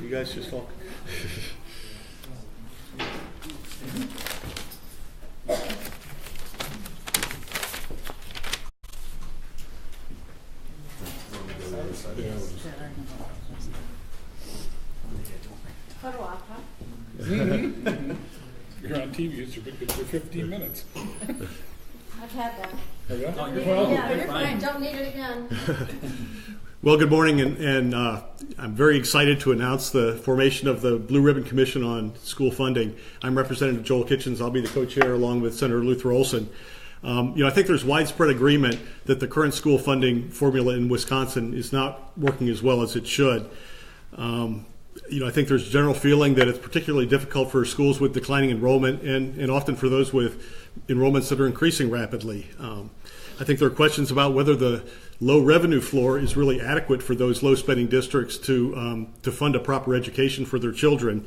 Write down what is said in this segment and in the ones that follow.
you guys just talk. You're on TV, it's good for 15 minutes. I've had that. Oh, yeah? Oh, you're fine. Don't need it again. Well, good morning, and I'm very excited to announce the formation of the Blue Ribbon Commission on School Funding. I'm Representative Joel Kitchens. I'll be the co-chair along with Senator Luther Olson. I think there's widespread agreement that the current school funding formula in Wisconsin is not working as well as it should. I think there's a general feeling that it's particularly difficult for schools with declining enrollment and often for those with enrollments that are increasing rapidly. I think there are questions about whether the low revenue floor is really adequate for those low spending districts to fund a proper education for their children.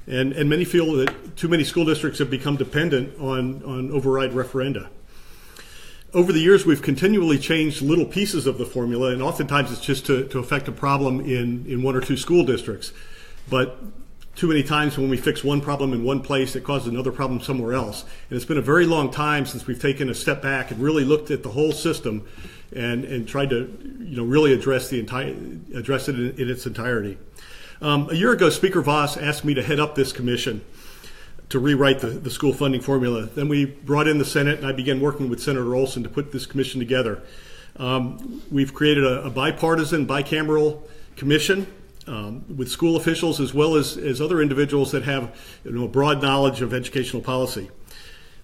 And many feel that too many school districts have become dependent on override referenda. Over the years, we've continually changed little pieces of the formula, and oftentimes it's just to affect a problem in one or two school districts. But too many times when we fix one problem in one place, it causes another problem somewhere else. And it's been a very long time since we've taken a step back and really looked at the whole system and tried to really address it in its entirety. A year ago, Speaker Voss asked me to head up this commission to rewrite the school funding formula. Then we brought in the Senate, and I began working with Senator Olson to put this commission together. We've created a bipartisan, bicameral commission with school officials as well as other individuals that have a broad knowledge of educational policy.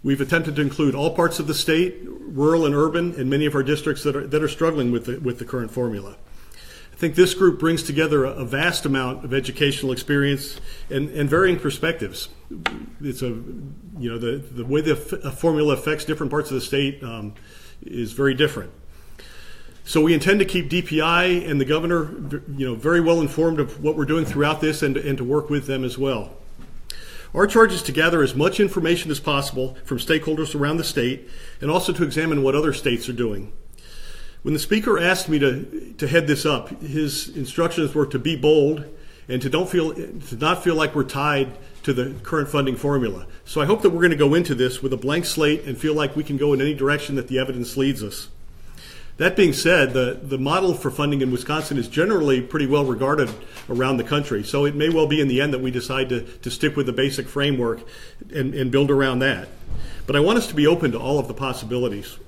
We've attempted to include all parts of the state, rural and urban, and many of our districts that are struggling with the current formula. I think this group brings together a vast amount of educational experience and varying perspectives. It's the way the formula affects different parts of the state is very different. So we intend to keep DPI and the governor, very well informed of what we're doing throughout this and to work with them as well. Our charge is to gather as much information as possible from stakeholders around the state and also to examine what other states are doing. When the speaker asked me to head this up, his instructions were to be bold and to not feel like we're tied to the current funding formula. So I hope that we're going to go into this with a blank slate and feel like we can go in any direction that the evidence leads us. That being said, the model for funding in Wisconsin is generally pretty well regarded around the country. So it may well be in the end that we decide to stick with the basic framework and build around that. But I want us to be open to all of the possibilities.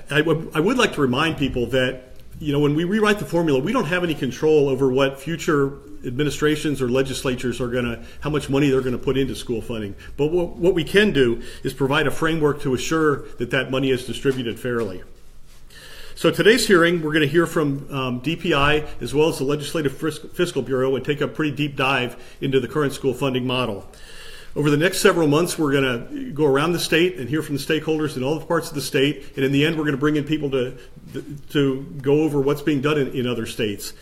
I would like to remind people that, when we rewrite the formula, we don't have any control over what future administrations or legislatures how much money they're going to put into school funding. But what we can do is provide a framework to assure that money is distributed fairly. So today's hearing, we're going to hear from DPI as well as the Legislative Fiscal Bureau and take a pretty deep dive into the current school funding model. Over the next several months, we're going to go around the state and hear from the stakeholders in all the parts of the state. And in the end, we're going to bring in people to go over what's being done in other states.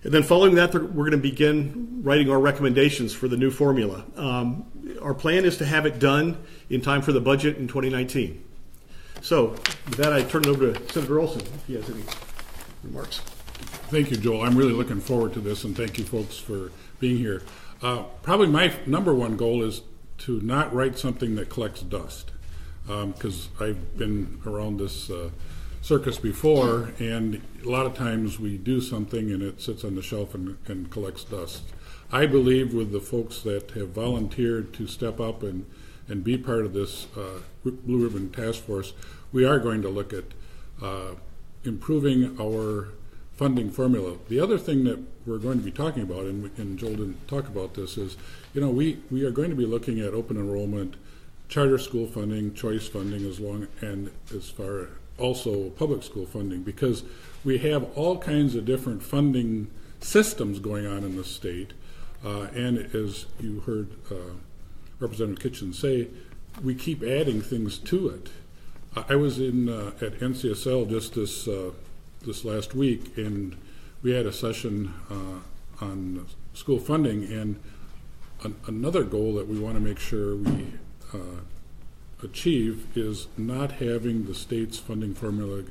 And then following that, we're going to begin writing our recommendations for the new formula. Our plan is to have it done in time for the budget in 2019. So with that, I turn it over to Senator Olson if he has any remarks. Thank you, Joel. I'm really looking forward to this, and thank you folks for being here. Probably my number one goal is to not write something that collects dust, because I've been around this circus before, and a lot of times we do something and it sits on the shelf and collects dust. I believe with the folks that have volunteered to step up and be part of this Blue Ribbon Task Force, we are going to look at improving our funding formula. The other thing that we're going to be talking about, and Joel didn't talk about this, is we are going to be looking at open enrollment, charter school funding, choice funding, as far also public school funding, because we have all kinds of different funding systems going on in the state, and as you heard Representative Kitchens say, we keep adding things to it. I was at NCSL just this last week, and we had a session on school funding, and another goal that we want to make sure we achieve is not having the state's funding formula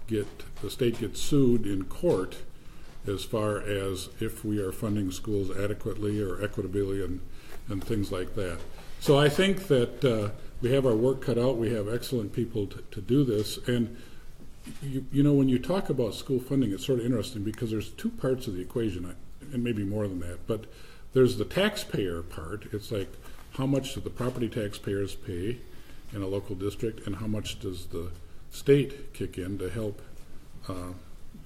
the state get sued in court as far as if we are funding schools adequately or equitably and things like that. So I think that we have our work cut out. We have excellent people to do this. And you know, when you talk about school funding, it's sort of interesting because there's two parts of the equation, and maybe more than that. But there's the taxpayer part. It's like, how much do the property taxpayers pay in a local district, and how much does the state kick in to help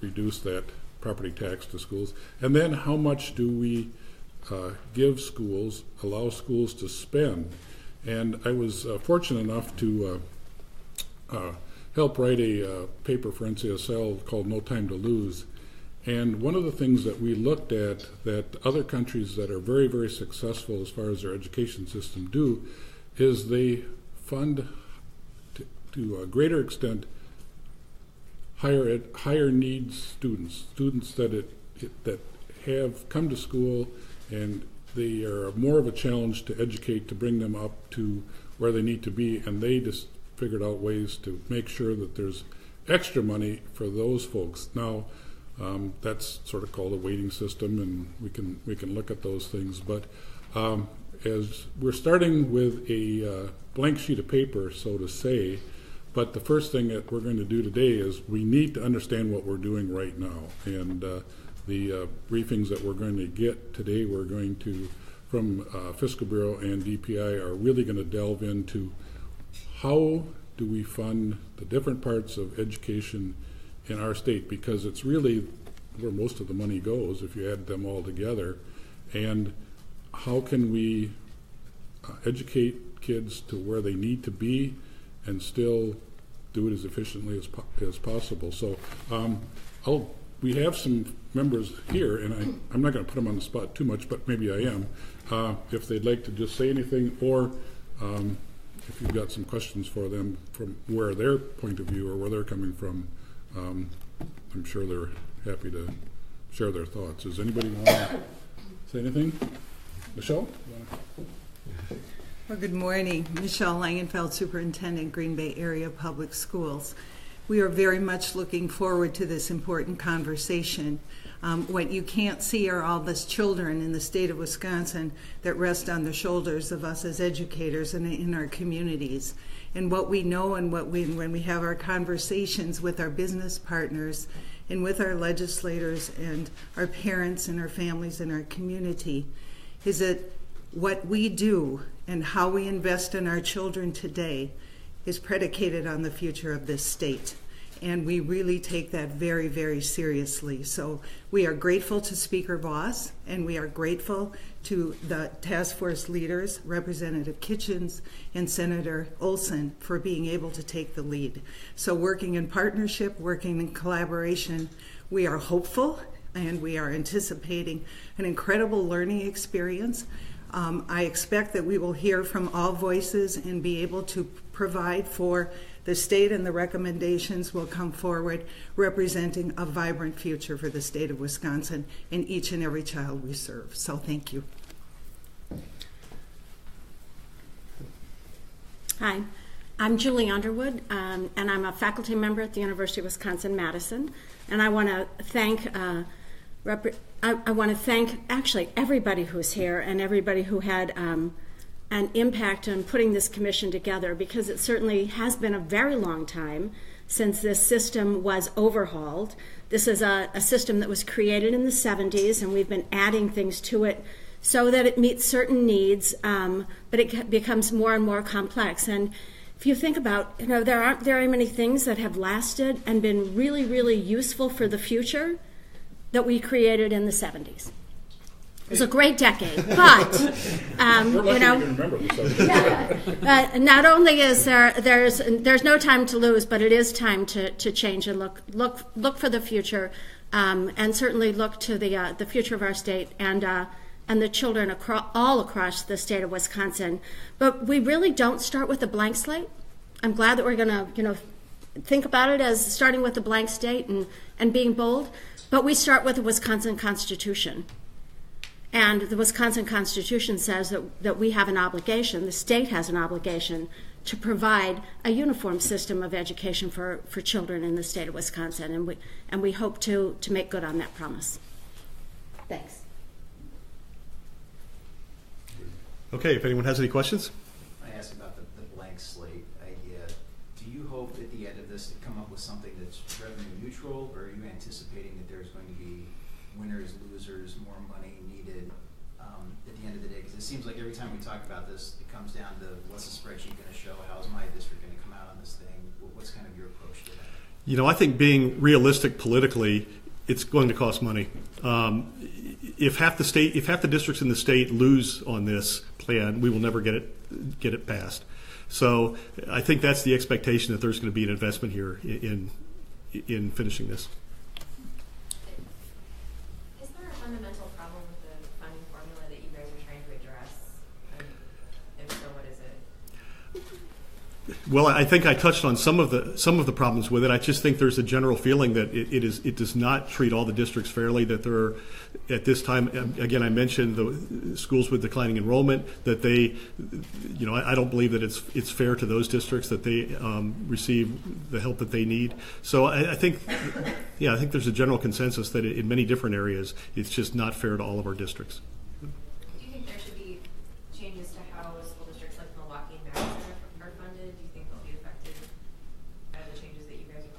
reduce that property tax to schools? And then how much do we give schools, allow schools to spend? And I was fortunate enough to help write a paper for NCSL called No Time to Lose. And one of the things that we looked at that other countries that are very, very successful as far as their education system do is they fund to a greater extent higher needs students that that have come to school, and they are more of a challenge to educate, to bring them up to where they need to be, and they just figured out ways to make sure that there's extra money for those folks. Now, that's sort of called a weighting system, and we can look at those things. But as we're starting with a blank sheet of paper, so to say, but the first thing that we're going to do today is we need to understand what we're doing right now. And the briefings that we're going to get today, we're going to, from Fiscal Bureau and DPI, are really going to delve into how do we fund the different parts of education in our state, because it's really where most of the money goes if you add them all together. And how can we educate kids to where they need to be and still do it as efficiently as possible. So we have some members here, and I'm not going to put them on the spot too much, but maybe I am, if they'd like to just say anything, or if you've got some questions for them from where their point of view or where they're coming from. I'm sure they're happy to share their thoughts. Does anybody want to say anything? Michelle? Well, good morning. Michelle Langenfeld, Superintendent, Green Bay Area Public Schools. We are very much looking forward to this important conversation. What you can't see are all these children in the state of Wisconsin that rest on the shoulders of us as educators and in our communities. And what we know, and when we have our conversations with our business partners and with our legislators and our parents and our families and our community, is that what we do and how we invest in our children today is predicated on the future of this state. And we really take that very, very seriously. So we are grateful to Speaker Voss, and we are grateful to the task force leaders, Representative Kitchens and Senator Olson, for being able to take the lead. So working in partnership, working in collaboration, we are hopeful and we are anticipating an incredible learning experience. I expect that we will hear from all voices and be able to provide for the state, and the recommendations will come forward representing a vibrant future for the state of Wisconsin and each and every child we serve. So thank you. Hi, I'm Julie Underwood, and I'm a faculty member at the University of Wisconsin-Madison. And I want to thank actually everybody who's here and everybody who had an impact on putting this commission together, because it certainly has been a very long time since this system was overhauled. This is a system that was created in the 70s, and we've been adding things to it so that it meets certain needs, but it becomes more and more complex. And if you think about, there aren't very many things that have lasted and been really, really useful for the future that we created in the 70s. It was a great decade, but not only is there's no time to lose, but it is time to change and look for the future, and certainly look to the future of our state and the children all across the state of Wisconsin. But we really don't start with a blank slate. I'm glad that we're going to think about it as starting with a blank slate and being bold, but we start with the Wisconsin Constitution. And the Wisconsin Constitution says that we have an obligation, the state has an obligation, to provide a uniform system of education for children in the state of Wisconsin. And we hope to make good on that promise. Thanks. Okay, if anyone has any questions? I asked about the blank slate idea. Do you hope at the end of this to come up with something that's revenue neutral, or are you anticipating that there's going to be winners, losers, more money needed at the end of the day? Because it seems like every time we talk about this, it comes down to what's the spreadsheet going to show? How's my district going to come out on this thing? What's kind of your approach to that? You know, I think being realistic politically, it's going to cost money. If half the districts in the state lose on this plan, we will never get it passed. So I think that's the expectation, that there's going to be an investment here in finishing this. Is there a fundamental problem with the funding formula that you guys are trying to address? And if so, what is it? Well, I think I touched on some of the problems with it. I just think there's a general feeling that it does not treat all the districts fairly. That there are, at this time, again, I mentioned the schools with declining enrollment. That they, you know, I don't believe that it's fair to those districts that they receive the help that they need. So I think, I think there's a general consensus that in many different areas, it's just not fair to all of our districts. Do you think there should be changes to how school districts like Milwaukee and Madison are funded? Do you think they'll be affected by the changes that you guys are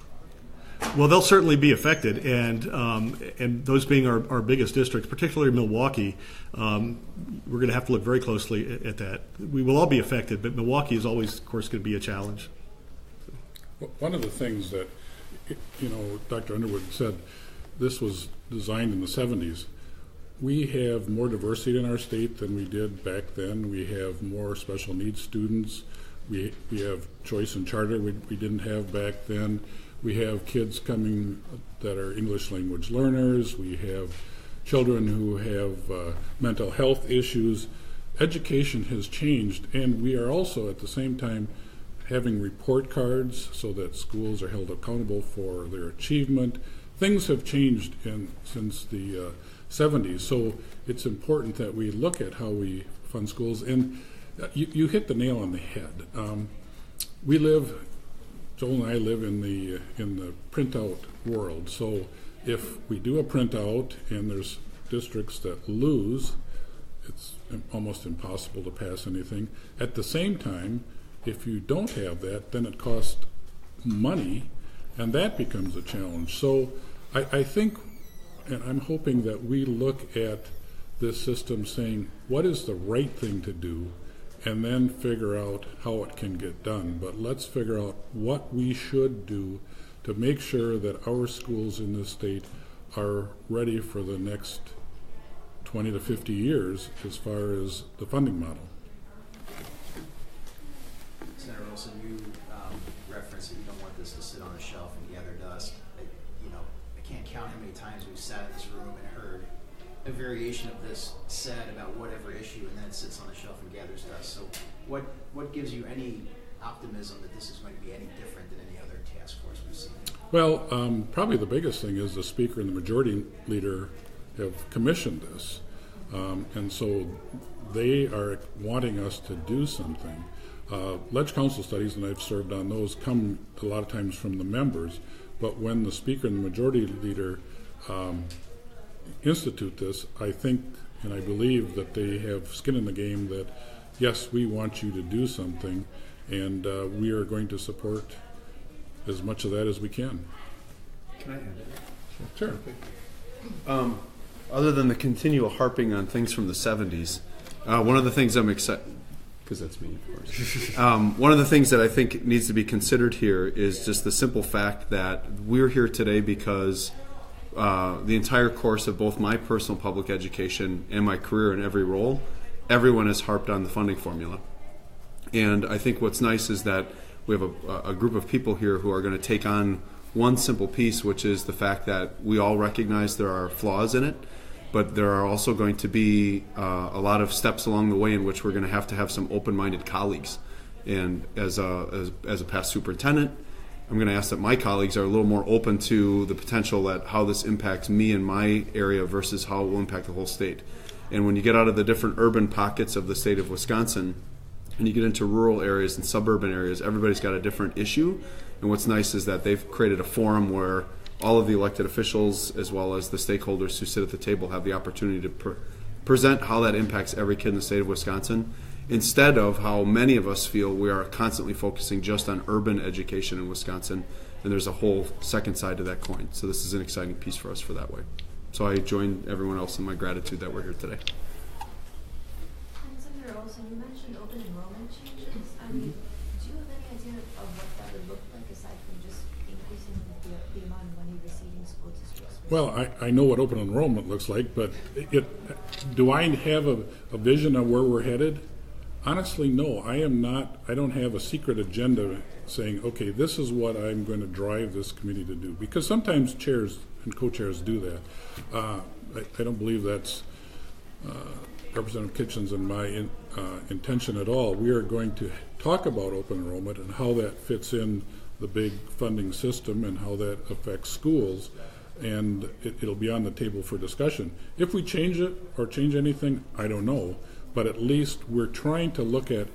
proposing? Well, they'll certainly be affected, and those being our biggest districts, particularly Milwaukee, we're going to have to look very closely at that. We will all be affected, but Milwaukee is always, of course, going to be a challenge. One of the things that, Dr. Underwood said, this was designed in the 70s. We have more diversity in our state than we did back then. We have more special needs students. We have choice and charter we didn't have back then. We have kids coming that are English language learners. We have children who have mental health issues. Education has changed, and we are also at the same time having report cards so that schools are held accountable for their achievement. Things have changed since the 70s, so it's important that we look at how we fund schools. And you hit the nail on the head. Joel and I live in the printout world. So if we do a printout and there's districts that lose, it's almost impossible to pass anything. At the same time, if you don't have that, then it costs money, and that becomes a challenge. So I think, and I'm hoping that we look at this system saying, what is the right thing to do, and then figure out how it can get done. But let's figure out what we should do to make sure that our schools in this state are ready for the next 20 to 50 years as far as the funding model. Senator Olson, you referenced that you don't want this to sit on a shelf and gather dust. I can't count how many times we've sat in this room and heard a variation of this said about whatever issue, and then it sits on the shelf and gathers dust. So what gives you any optimism that this is going to be any different than any other task force we've seen? Well, probably the biggest thing is the Speaker and the Majority Leader have commissioned this. And so they are wanting us to do something. Ledge Council studies, and I've served on those, come a lot of times from the members. But when the Speaker and the Majority Leader institute this, I think and I believe that they have skin in the game that, yes, we want you to do something, and we are going to support as much of that as we can. Can I add it? Sure. Other than the continual harping on things from the 70s, one of the things I'm excited, because that's me, of course. One of the things that I think needs to be considered here is just the simple fact that we're here today because the entire course of both my personal public education and my career in every role, everyone has harped on the funding formula. And I think what's nice is that we have a group of people here who are going to take on one simple piece, which is the fact that we all recognize there are flaws in it, but there are also going to be a lot of steps along the way in which we're going to have some open-minded colleagues. And as a past superintendent, I'm going to ask that my colleagues are a little more open to the potential that how this impacts me in my area versus how it will impact the whole state. And when you get out of the different urban pockets of the state of Wisconsin and you get into rural areas and suburban areas, everybody's got a different issue. And what's nice is that they've created a forum where all of the elected officials as well as the stakeholders who sit at the table have the opportunity to present how that impacts every kid in the state of Wisconsin, instead of how many of us feel we are constantly focusing just on urban education in Wisconsin, and there's a whole second side to that coin. So this is an exciting piece for us for that way. So I join everyone else in my gratitude that we're here today. And Senator Olson, you mentioned open enrollment changes. Do you have any idea of what that would look like aside from just increasing the amount of money receiving school districts? Well, I know what open enrollment looks like, but do I have a vision of where we're headed? Honestly, no. I don't have a secret agenda saying, okay, this is what I'm going to drive this committee to do. Because sometimes chairs and co-chairs do that. I don't believe that's Representative Kitchens and my intention at all. We are going to talk about open enrollment and how that fits in the big funding system and how that affects schools, and it'll be on the table for discussion. If we change it or change anything, I don't know, but at least we're trying to look at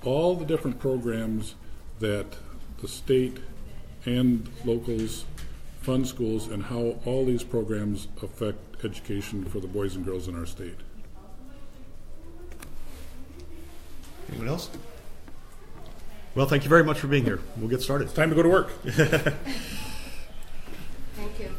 all the different programs that the state and locals fund schools and how all these programs affect education for the boys and girls in our state. Anyone else? Well, thank you very much for being here. We'll get started. Time to go to work. Thank you.